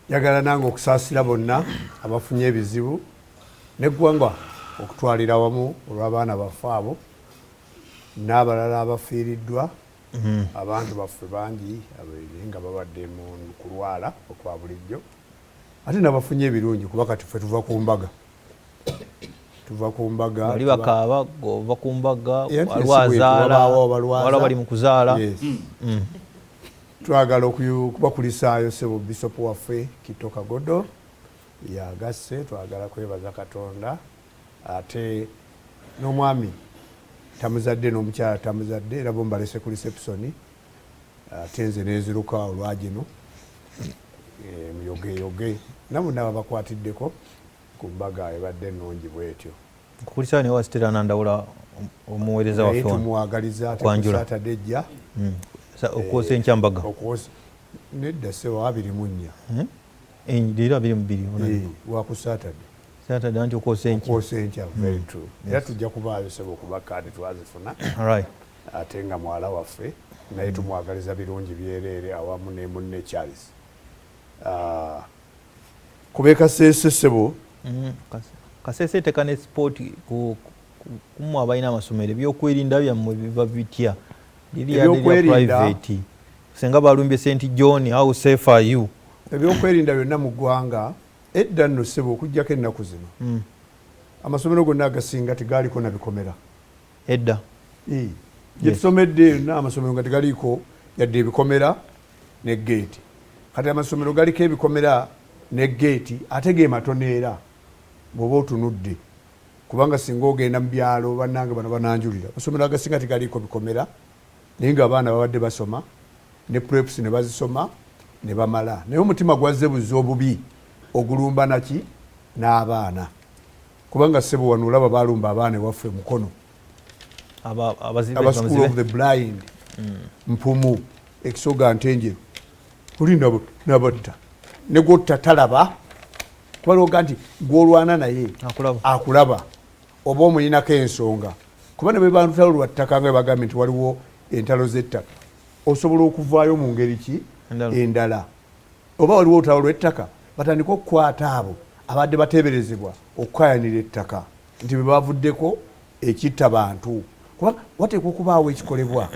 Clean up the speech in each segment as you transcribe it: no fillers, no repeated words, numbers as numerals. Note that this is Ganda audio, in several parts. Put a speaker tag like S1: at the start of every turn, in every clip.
S1: Yagala nange okusaasira bonna abafunye ebizibu neggwanga okutwalira wamu olw'abaana baffe abo n'abalala abafiiriddwa abantu baffe bangi nga babadde mu kulwala okwa bulijjo ate n'abafunye ebirungi kuba kati ffe tuva ku mbaga
S2: bali bakaaba ova ku mbaga waliwo bali mu kuzaala.
S1: Twagala okubakulisaayo ssebo bisopu waffe Kitto Kagodo yagasse, twagala kwebaza Katonda ate n'omwami tamuzadde n'omukyala tamuzadde era bo mbalese ku reception ate nze neeziruka olwagino muyogeyoge namwe naba bakwatiddeko ku mbaga ebadde ennungi bwetyo.
S2: Kukulisaayo ne wasitera nandawula omuweereza waffe
S1: tumwagaliza Saturday ejja
S2: okwosa enkyambaga
S1: nedda ssebo 24
S2: leero 22
S1: waku Saturday
S2: anti okwosa
S1: enkya very true era tujja kubaayo ssebo okuba kaadi twazifuna ate nga mwala waffe naye tumwagaliza birungi byereere awamu ne munne Charles kube Kasese ssebo
S2: Kasese tekane sport kumwe abalina amasomero ebyokwerinda byammwe biva bitya private senga balumbye St John how safe are you
S1: ebyokwerinda byonna mu ggwanga edda nno ssebo okujjako ennaku zino amasomero gonna agasinga tegaaliko na bikomera
S2: edda
S1: gye tusomedde yonna amasomero nga tegaliiko yadde ebikomera ne geeti kati amasomero galiko ebikomera ne geeti ate ge matono era bw'oba otunudde kubanga singa ogenda mu byalo bannange bano bananjulira amasomero agasinga tegaliiko bikomera naye nga abaana babadde basoma ne preps ne bazisoma ne bamala naye omutima gwazze buzza obubi ogulumba naki n'abaana kubanga ssebo wano olaba balumba abaana ewaffe mukono aba school of the blind Mpumu Ekisoga Ntenjeru oli nabatta ne gwotta talaba kubaloga nti gwolwana naye akulaba oba omulinako ensonga kuba ne bebantu talo lwa ttaka nga bagambye nti waliwo entalo z'ettaka osobola okuvaayo mu ngeri ki endala oba waliwo olutalo lw'ettaka batandika okukwata abo abadde bateeberezebwa okukayanira ettaka nti bwe bavuddeko ekitta bantu kuba wateekwa okubaawo ekikolebwa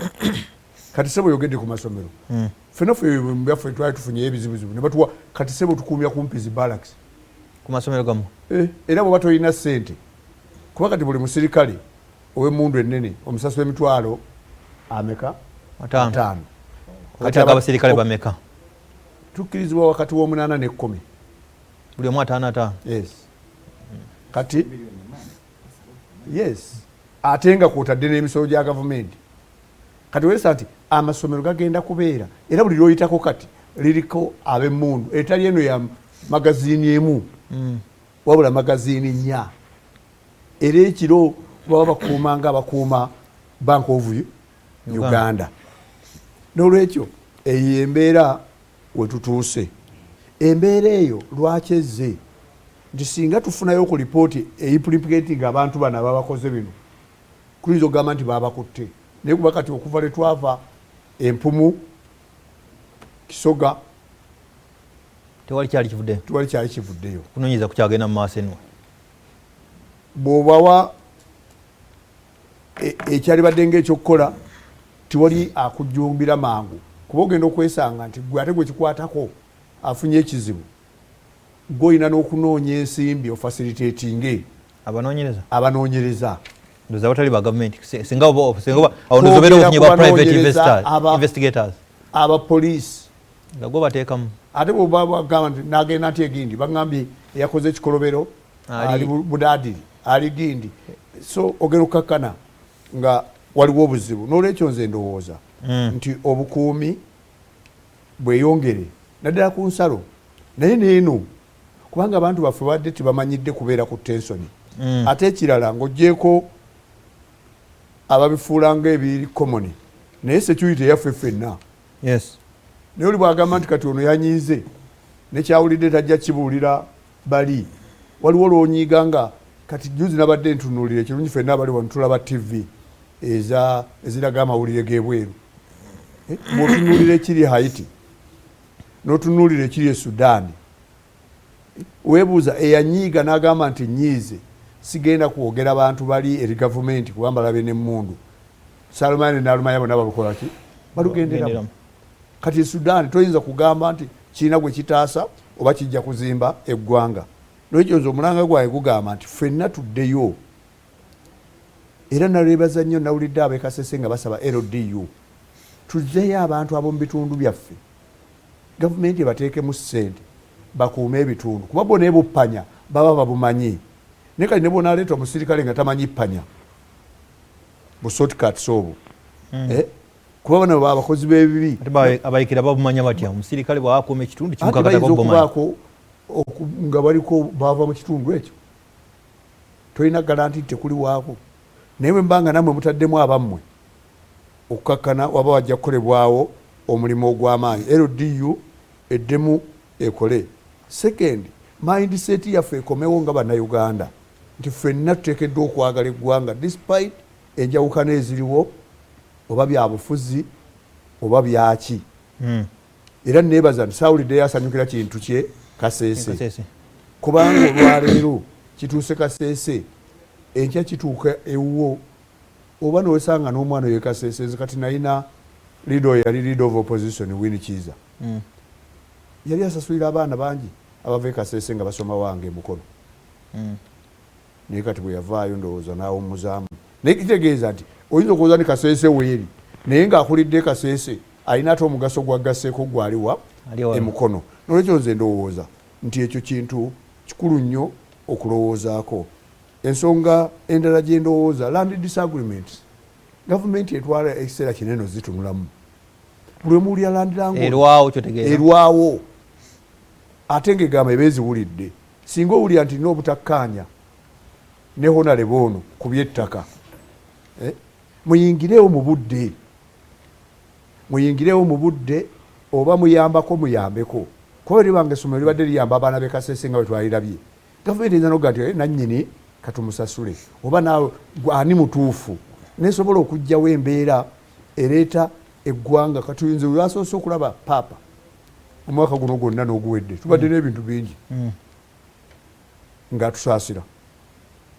S1: kati ssebo yogedde ku masomero ffenna ffe byaffe twali tufunyeyo ebizibuzibu ne batuwa kati ssebo tukuumya kumpi zi barracks
S2: ku masomero gamu
S1: era bw'oba tolina ssente kuba kati buli musirikale ow'emmundu ennene omusasi w'emitwalo ameka 5
S2: kati abasirikale bameka
S1: tukkirizibwa wakati w'omunaana ne 10
S2: buli omu 5
S1: yes kati yes ate nga kwotadde n'emisolo gya gavumenti kati weesa nti amasomero gagenda kubeera era buli lwoyitako kati liriko ab'emmundu etali eno ya magaziini emu wabula magaziini 4 era ekiro baba bakuuma nga abakuuma Bank of Uganda n'olwekyo eyo embeera wetutuuse embeera eyo lwaki ezze nti singa tufunayo ku lipooti eyimplimikating abantu bano ababakoze bino kuyinza okugamba nti babakutte naye kuba kati okuva lwe twava Empumu Kisoga
S2: tewali kyali kivuddeyo
S1: kunoonyeza
S2: kukyagenda mu maaso enwa
S1: bw'obawa ekyali badde ng'ekyokukola tiwali akujjumbira mangu kuba ogenda okwesanga nti gwe ate gwe kikwatako afunye ekizibu gw'olina n'okunoonya ensimbi ofacilitatinge abanoonyereza
S2: ndoza batali ba government singa onozobeera ofunye ba private investigators
S1: abapoliisi
S2: nga gwe bateekamu
S1: ate bw'oba bagamba nti n'agenda nti egindi bagambye eyakoze ekikolobero ali Budaadiri ali Gindi so ogenda okukakkana nga waliwo obuzibu n'olwekyo nze ndowooza nti obukuumi bweyongere naddala ku nsalo naye neeno kubanga abantu baffe badde tibamanyidde kubeera ku tensoni ate ekirala ng'oggyeko ababifuula ng'ebiri common naye security eyaffe ffenna naye oli bwagamba nti kati ono yanyiize nekyawulidde tajja kibuulira bali waliwo lwonyiiga nga kati juzi nabadde ntunuulira ekirungi ffenna abali wano tulaba TV eziraga amawulire g'ebweru bw'otunuulira ekiri Haiti n'otunuulira ekiri e Sudan weebuuza eyanyiiga n'agamba nti nyiize sigenda kwogera abantu bali eri gavumenti kubanga balabe n'emmundu Salomani n'alumanya bonna balukola ki balugenderamu kati e Sudan toyinza kugamba nti kiina gwe kitaasa oba kijja kuzimba eggwanga n'ekyo omulanga gwaye gugamba nti ffenna tuddeyo era nalwebaza nnyo nawulidde ab'e Kasese nga basaba LDU tuzzeeyo abantu ab'omu bitundu byaffe gavumenti ebateekemu ssente bakuume ebitundu kuba bona ebuppanya baba babumanyi naye kati ne bonaaleeta omusirikale nga tamanyi ppanya bu shortcuts obwo kuba bano baba abakozi b'ebibi
S2: abayikira babumanya batya omusirikale bwakuuma ekitundu
S1: kimukakubaako nga baliko bava mu kitundu ekyo tolina garanti tekuli waako naye bwe mbanga nammwe mutaddemu abammwe okukakkana waba wajja kukolebwawo omulimu ogw'amaanyi LDU eddemu ekole second mindset yaffe ekomewo nga bannayuganda nti ffenna tuteekeddwa okwagala eggwanga despite enjawukana eziriwo oba byabufuzi oba byaki era neebaza nti saawuliddeyo asanyukira kintu kye Kasese kubanga olwaleero kituuse Kasese enkya kituuka ewuwo oba nowesanga n'omwana oyo Kasese kati nalina lido yali leader of opposition Winnie Kiza yali asasulira abaana bangi abava e Kasese nga basoma wange Mukono naye kati bwe yavaayo ndowooza n'awummuzaamu naye kitegeeza nti oyinza okuwooza ni Kasese weeri naye ng'akulidde Kasese alina ate omugaso gwaggaseeko gwaliwa e Mukono nolwekyo nze ndowooza nti ekyo kintu kikulu nnyo okulowoozaako ensonga endala gye ndowooza land disagreements gavumenti etwala ekiseera kinene zitunulamu buli muwulira land erwawo ate ng'egamba ebeeziwulidde singa owulira nti n'obutakkaanya ne honalebo ono ku by'ettaka muyingirewo mu budde oba muyambako muyambeko kuba libanga essomero libadde liyamba abaana b'e Kasese nga bwe twalirabye gavumenti eyinza noga nti nannyini katumusasule oba naawe ani mutuufu nesobola okugjawo embeera ereeta eggwanga katuyinza lwasoose okulaba paapa omwaka guno gwonna n'oguwedde tubadde n'ebintu bingi nga tusaasira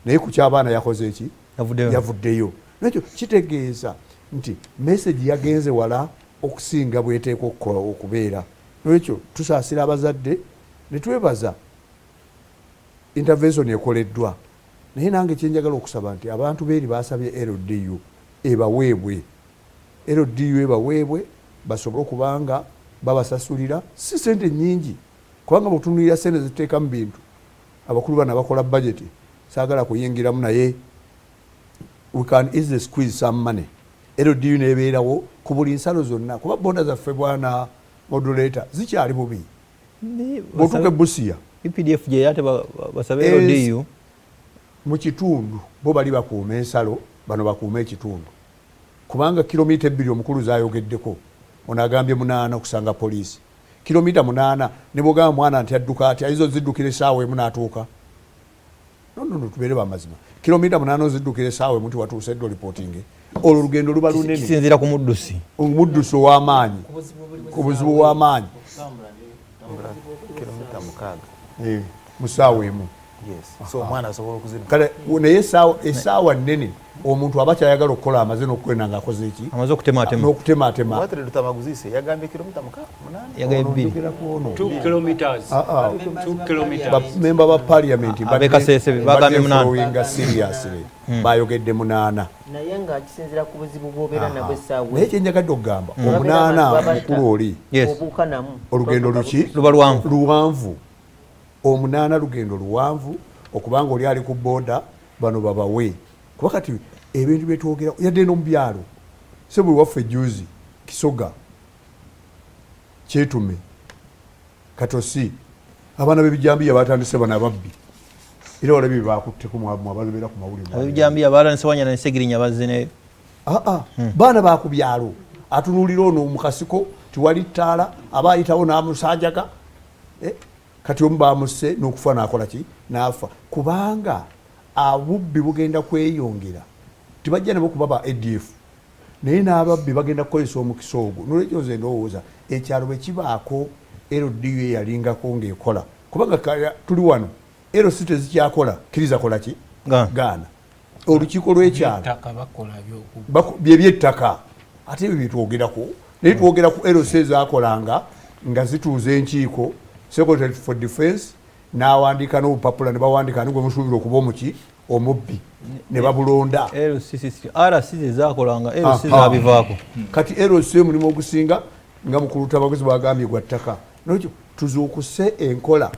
S1: naye ku ky'abaana yakoze eki yavuddeyo nekyo kitegeeza nti message yagenze wala okusinga bweteeka okubeera nolwekyo tusaasira abazadde ne twebaza intervention ekoleddwa naye nange kyenjagala okusaba nti abantu beeri basabye LDU ebaweebwe basobole okubanga babasasulira si sente nyingi kubanga butunulira sente ziteeka mu bintu abakulu bana bakola budget saagala kuyingiramu naye we can easily squeeze some money LDU nebeerawo ku buli nsalo zonna kuba bonda zaffe bwana modulator zikyali bubi botuke busiya
S2: EPDF je yate basabe LDU
S1: mu kitundu bo bali bakuuma ensalo bano bakuuma ekitundu kubanga kilomita 2 omukulu zaayogeddeko onagambye 8 okusanga poliisi kilomita 8 ne bogamba mwana nti adduka ati aizo ziddukire saawa emu n'atuuka no tubeere bamazima kilomita 8 ziddukire saawa emu watuuse eddo reporting olwo olugendo luba lunene
S2: kisinziira ku
S1: omuddusi ow'amaanyi ku buzibu w'amaanyi
S3: kilomita 6
S1: mu saawa emu
S3: so omwana asobola okuziruka
S1: kale naye essaawa nnene omuntu aba kyayagala okukola amaze n'okukwenda ng'akoze eki
S2: amaze okutemaatema
S1: n'okutemaatema
S3: watire tutamaguzise yagambye kilomita 8
S2: yagambye
S4: 2 kilometers
S1: member ba parliament
S2: ab'e Kasese bagambye
S1: 8 seriously bayogedde 8
S5: naye nga kisinziira ku buzibu bw'obeera nabwo essaawa
S1: naye kyenjagadde okugamba 8 mukulu oli
S5: obuuka namu
S1: olugendo luki
S2: luba
S1: luwanvu 8 lugendo luwanvu okubanga oli ali ku boda bano babawe kuba kati ebintu byetwogera yadde no mu byalo sebuli waffe juzi Kisoga Kyetume Katosi abaana b'ebijambiya batandise bana babbi era walabi bakutte ku mwabalubera ku mawulire
S2: ab'ebijambiya baalansewanya na Segirinya bazine
S1: baana ba ku byalo atunulira ono mukasiko tiwali ttaala abayitawo n'amusaajaga kati omu bamuse n'okufa n'akola ki n'afa kubanga abubbi bugenda kweyongera tibajja nabo kuba ba ADF naye n'ababbi bagenda kukozesa omukisa ogwo nolwekyo nze ndowooza ekyalo bwe kibaako LDU yalingako ng'ekola kubanga tuli wano LC tezikyakola kkiriza kola ki gaana olukiiko lw'ekyalo byebyettaka ate ebyo byetwogerako naye twogera ku LC ezakolanga nga zituuza enkiiko Secretary for Defence n'awandiika n'obupapula ne bawandiika nigwe musuubira okuba omuki omubbi ne babulonda
S2: RC zezakolanga LC zabivaako
S1: kati LC mulimu ogusinga nga mukuluta abakozi bagambye gwa ttaka nakyo tuzuukuse enkola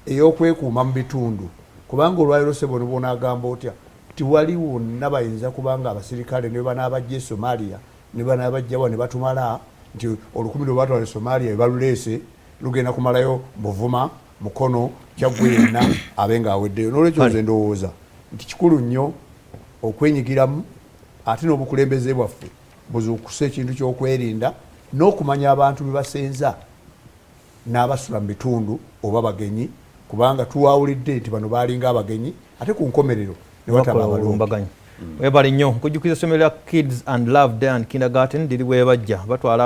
S1: ey'okwekuuma mu bitundu kubanga olwaliro sebo bonaagamba otya tiwali wonna bayinza kubanga abasirikale ne banaabajja e Somalia ne banaabajjawa ne batumala nti olukumi lwe batwala e Somalia ebaluleese lugenda kumalayo Buvuma Mukono Kyaggwe yenna abenga aweddeyo n'olwekyo nze ndowooza nti kikulu nnyo okwenyigiramu ate n'obukulembeze bwaffe buzuukuse ekintu ky'okwerinda n'okumanya abantu be basenza n'abasula mu bitundu oba bagenyi kubanga tuwawulidde nti bano baalinga abagenyi ate ku nkomerero ne wataba abalumbaganyi
S2: webale nnyo nkujjukiza essomero lya Kids and Love Day and Kindergarten liri bwebajja batwala